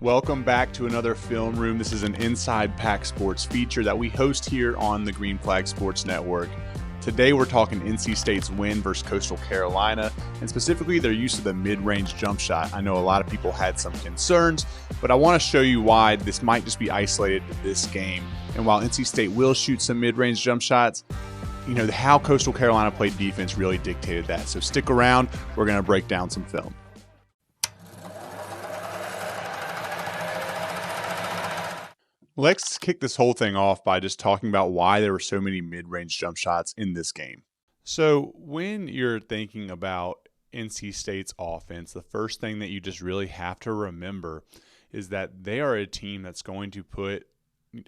Welcome back to another Film Room. This is an Inside Pack Sports feature that we host here on the Green Flag Sports Network. Today we're talking NC State's win versus Coastal Carolina, and specifically their use of the mid-range jump shot. I know a lot of people had some concerns, but I want to show you why this might just be isolated to this game. And while NC State will shoot some mid-range jump shots, how Coastal Carolina played defense really dictated that. So stick around. We're going to break down some film. Let's kick this whole thing off by just talking about why there were so many mid-range jump shots in this game. So when you're thinking about NC State's offense, the first thing that you just really have to remember is that they are a team that's going to put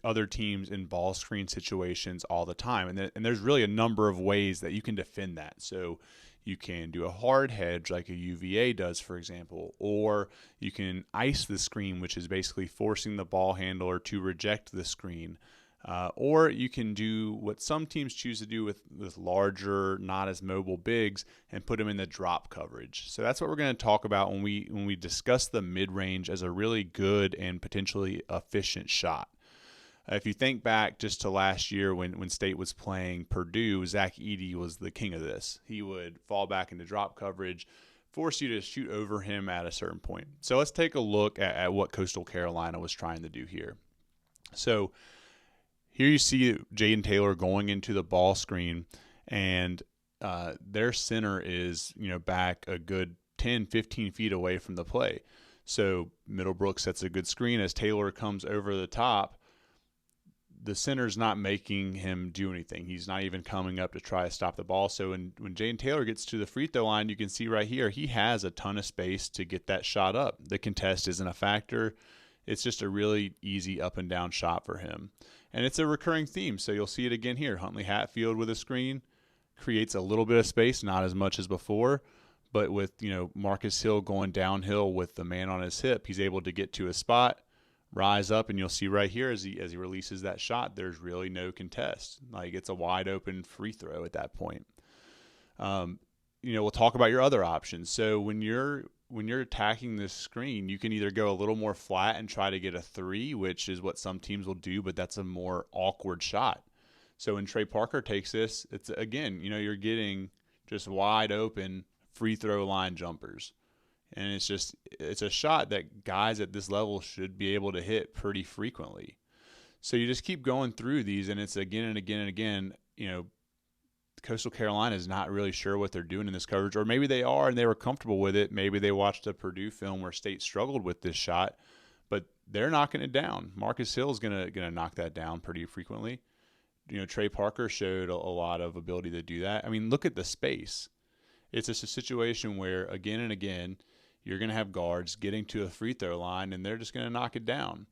other teams in ball screen situations all the time. And there's really a number of ways that you can defend that. So you can do a hard hedge like a UVA does, for example, or you can ice the screen, which is basically forcing the ball handler to reject the screen. Or you can do what some teams choose to do with larger, not as mobile bigs and put them in the drop coverage. So that's what we're going to talk about when we discuss the mid-range as a really good and potentially efficient shot. If you think back just to last year when State was playing Purdue, Zach Edey was the king of this. He would fall back into drop coverage, force you to shoot over him at a certain point. So let's take a look at what Coastal Carolina was trying to do here. So here you see Jaden Taylor going into the ball screen, and their center is back a good 10, 15 feet away from the play. So Middlebrook sets a good screen as Taylor comes over the top. The center's not making him do anything. He's not even coming up to try to stop the ball. So when Jaden Taylor gets to the free throw line, you can see right here, he has a ton of space to get that shot up. The contest isn't a factor. It's just a really easy up and down shot for him. And it's a recurring theme. So you'll see it again here. Huntley Hatfield with a screen creates a little bit of space, not as much as before. But with, Marcus Hill going downhill with the man on his hip, he's able to get to a spot, rise up, and you'll see right here as he releases that shot, there's really no contest. Like, it's a wide open free throw at that point. We'll talk about your other options. So when you're attacking this screen, you can either go a little more flat and try to get a three, which is what some teams will do, but that's a more awkward shot. So when Trey Parker takes this, it's again, you're getting just wide open free throw line jumpers. And it's a shot that guys at this level should be able to hit pretty frequently. So you just keep going through these, and it's again and again and again. Coastal Carolina is not really sure what they're doing in this coverage, or maybe they are and they were comfortable with it. Maybe they watched a Purdue film where State struggled with this shot, but they're knocking it down. Marcus Hill is gonna knock that down pretty frequently. Trey Parker showed a lot of ability to do that. I mean, look at the space. It's just a situation where again and again, you're going to have guards getting to a free throw line, and they're just going to knock it down.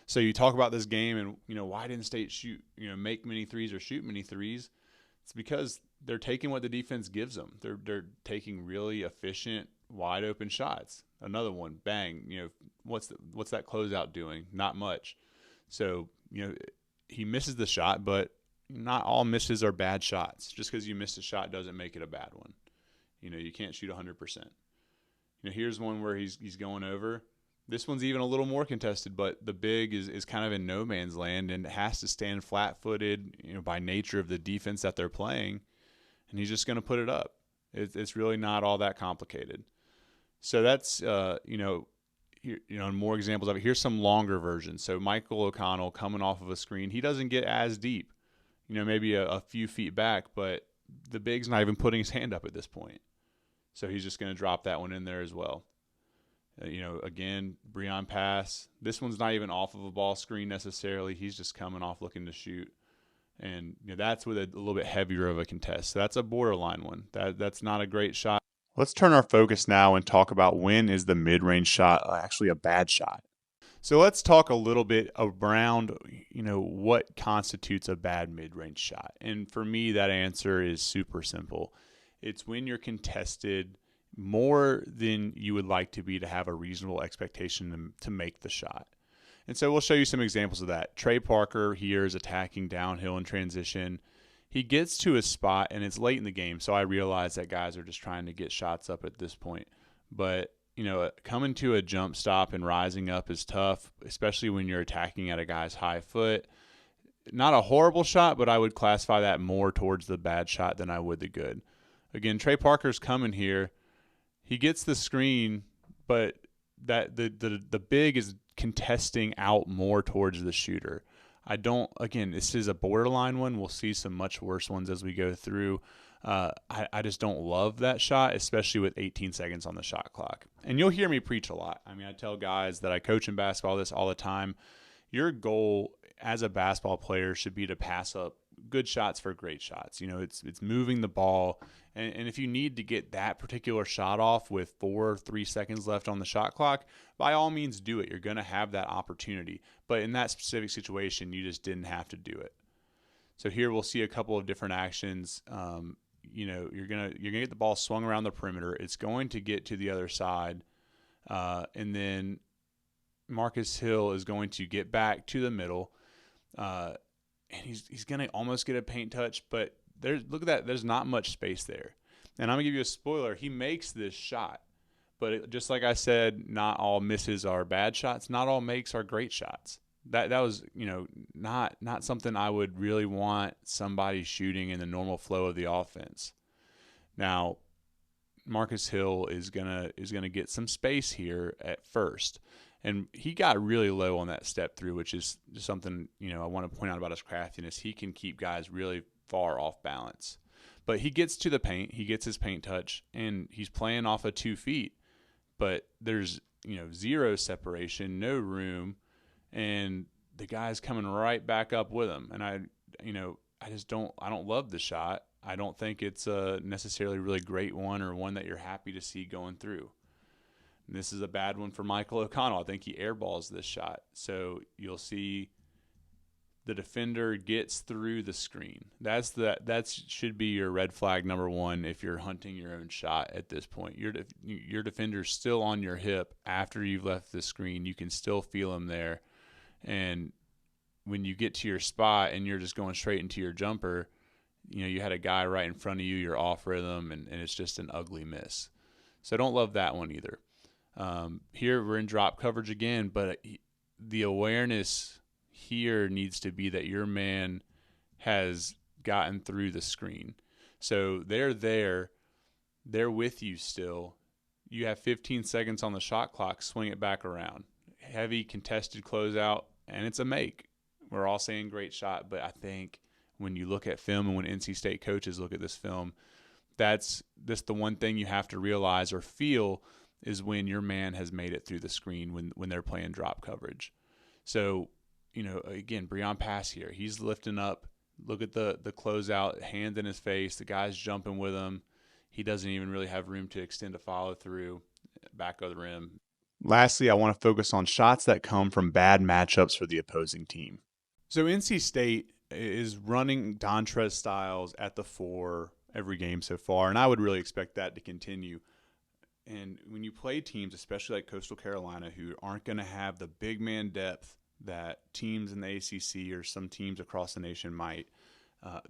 So you talk about this game and, why didn't State shoot, make many threes or shoot many threes? It's because they're taking what the defense gives them. They're taking really efficient, wide open shots. Another one, bang. What's that closeout doing? Not much. So, he misses the shot, but not all misses are bad shots. Just because you missed a shot doesn't make it a bad one. You can't shoot 100%. Here's one where he's going over. This one's even a little more contested, but the big is kind of in no man's land and has to stand flat-footed, by nature of the defense that they're playing, and he's just going to put it up. It's really not all that complicated. So that's more examples of it. Here's some longer versions. So Michael O'Connell coming off of a screen, he doesn't get as deep, maybe a few feet back, but the big's not even putting his hand up at this point. So he's just going to drop that one in there as well. Again, Breon pass. This one's not even off of a ball screen necessarily. He's just coming off looking to shoot. And that's with a little bit heavier of a contest. So that's a borderline one. That's not a great shot. Let's turn our focus now and talk about when is the mid-range shot actually a bad shot. So let's talk a little bit around, what constitutes a bad mid-range shot. And for me, that answer is super simple. It's when you're contested more than you would like to be to have a reasonable expectation to make the shot. And so we'll show you some examples of that. Trey Parker here is attacking downhill in transition. He gets to a spot, and it's late in the game, so I realize that guys are just trying to get shots up at this point. But, coming to a jump stop and rising up is tough, especially when you're attacking at a guy's high foot. Not a horrible shot, but I would classify that more towards the bad shot than I would the good. Again, Trey Parker's coming here. He gets the screen, but that the big is contesting out more towards the shooter. Again, this is a borderline one. We'll see some much worse ones as we go through. I just don't love that shot, especially with 18 seconds on the shot clock. And you'll hear me preach a lot. I mean, I tell guys that I coach in basketball this all the time. Your goal as a basketball player should be to pass up good shots for great shots. It's moving the ball. And if you need to get that particular shot off with 4 or 3 seconds left on the shot clock, by all means do it. You're going to have that opportunity. But in that specific situation, you just didn't have to do it. So here we'll see a couple of different actions. You're gonna get the ball swung around the perimeter. It's going to get to the other side, and then Marcus Hill is going to get back to the middle, and he's gonna almost get a paint touch, but look at that. There's not much space there, and I'm gonna give you a spoiler. He makes this shot, but just like I said, not all misses are bad shots. Not all makes are great shots. That was not something I would really want somebody shooting in the normal flow of the offense. Now, Marcus Hill is gonna get some space here at first, and he got really low on that step through, which is just something I want to point out about his craftiness. He can keep guys really far off balance, but he gets to the paint, he gets his paint touch, and he's playing off of 2 feet, but there's zero separation, no room. And the guy's coming right back up with him. And I don't love the shot. I don't think it's a necessarily really great one or one that you're happy to see going through. And this is a bad one for Michael O'Connell. I think he airballs this shot. So you'll see the defender gets through the screen. That should be your red flag number 1 if you're hunting your own shot at this point. Your defender's still on your hip after you've left the screen. You can still feel him there. And when you get to your spot and you're just going straight into your jumper, you had a guy right in front of you, you're off rhythm, and it's just an ugly miss. So I don't love that one either. Here we're in drop coverage again, but the awareness here needs to be that your man has gotten through the screen. So they're there. They're with you still. You have 15 seconds on the shot clock. Swing it back around. Heavy contested closeout, and it's a make. We're all saying great shot, but I think when you look at film and when NC State coaches look at this film, that's the one thing you have to realize or feel is when your man has made it through the screen when they're playing drop coverage. So, again, Breon Pass here. He's lifting up. Look at the closeout, hand in his face. The guy's jumping with him. He doesn't even really have room to extend a follow through back of the rim. Lastly, I want to focus on shots that come from bad matchups for the opposing team. So NC State is running Dontrez Styles at the 4 every game so far, and I would really expect that to continue. And when you play teams, especially like Coastal Carolina, who aren't going to have the big man depth that teams in the ACC or some teams across the nation might,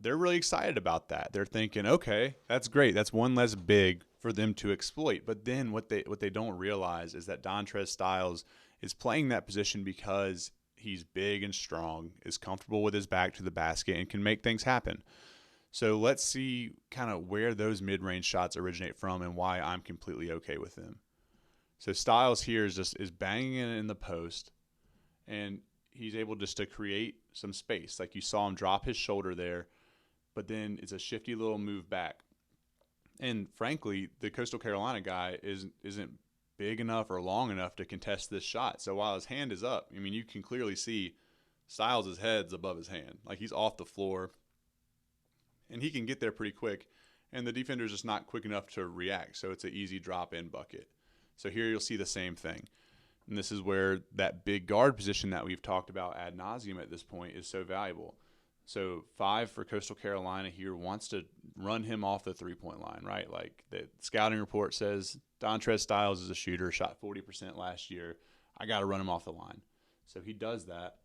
they're really excited about that. They're thinking, okay, that's great. That's one less big for them to exploit. But then what they don't realize is that Dontrez Styles is playing that position because he's big and strong, is comfortable with his back to the basket, and can make things happen. So let's see kind of where those mid-range shots originate from and why I'm completely okay with them. So Styles here is banging it in the post, and he's able just to create some space. Like you saw him drop his shoulder there, but then it's a shifty little move back. And frankly, the Coastal Carolina guy isn't big enough or long enough to contest this shot. So while his hand is up, I mean, you can clearly see Styles' head's above his hand. Like he's off the floor, and he can get there pretty quick, and the defender's just not quick enough to react. So it's an easy drop-in bucket. So here you'll see the same thing. And this is where that big guard position that we've talked about ad nauseum at this point is so valuable. So 5 for Coastal Carolina here wants to run him off the three-point line, right? Like the scouting report says Dontrez Styles is a shooter, shot 40% last year. I got to run him off the line. So he does that.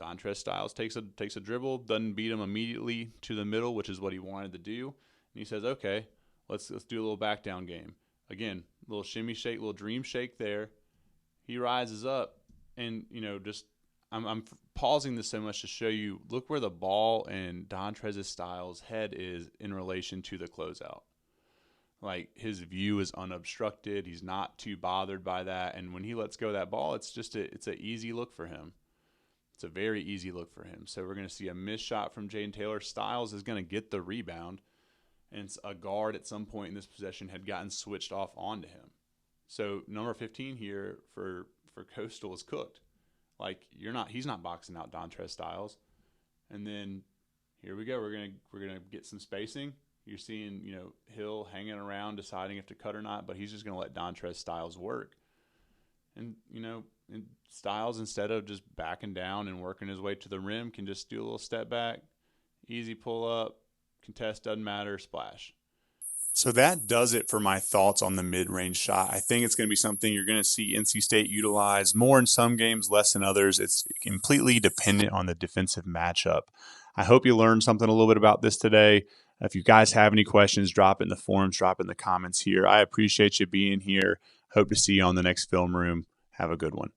Dontrez Styles takes a dribble, doesn't beat him immediately to the middle, which is what he wanted to do. And he says, okay, let's do a little back down game. Again, little shimmy shake, little dream shake there. He rises up, and just I'm pausing this so much to show you. Look where the ball and Dontrez Styles' head is in relation to the closeout. Like, his view is unobstructed. He's not too bothered by that. And when he lets go of that ball, it's just it's an easy look for him. It's a very easy look for him. So we're going to see a missed shot from Jaden Taylor. Styles is going to get the rebound, and a guard at some point in this possession had gotten switched off onto him. So number 15 here for Coastal is cooked. Like, he's not boxing out Dontrez Styles. And then here we go. We're gonna get some spacing. You're seeing, Hill hanging around deciding if to cut or not, but he's just going to let Dontrez Styles work. And, and Styles, instead of just backing down and working his way to the rim, can just do a little step back, easy pull up, contest, doesn't matter, splash. So that does it for my thoughts on the mid-range shot. I think it's going to be something you're going to see NC State utilize more in some games, less in others. It's completely dependent on the defensive matchup. I hope you learned something a little bit about this today. If you guys have any questions, drop it in the forums, drop it in the comments here. I appreciate you being here. Hope to see you on the next film room. Have a good one.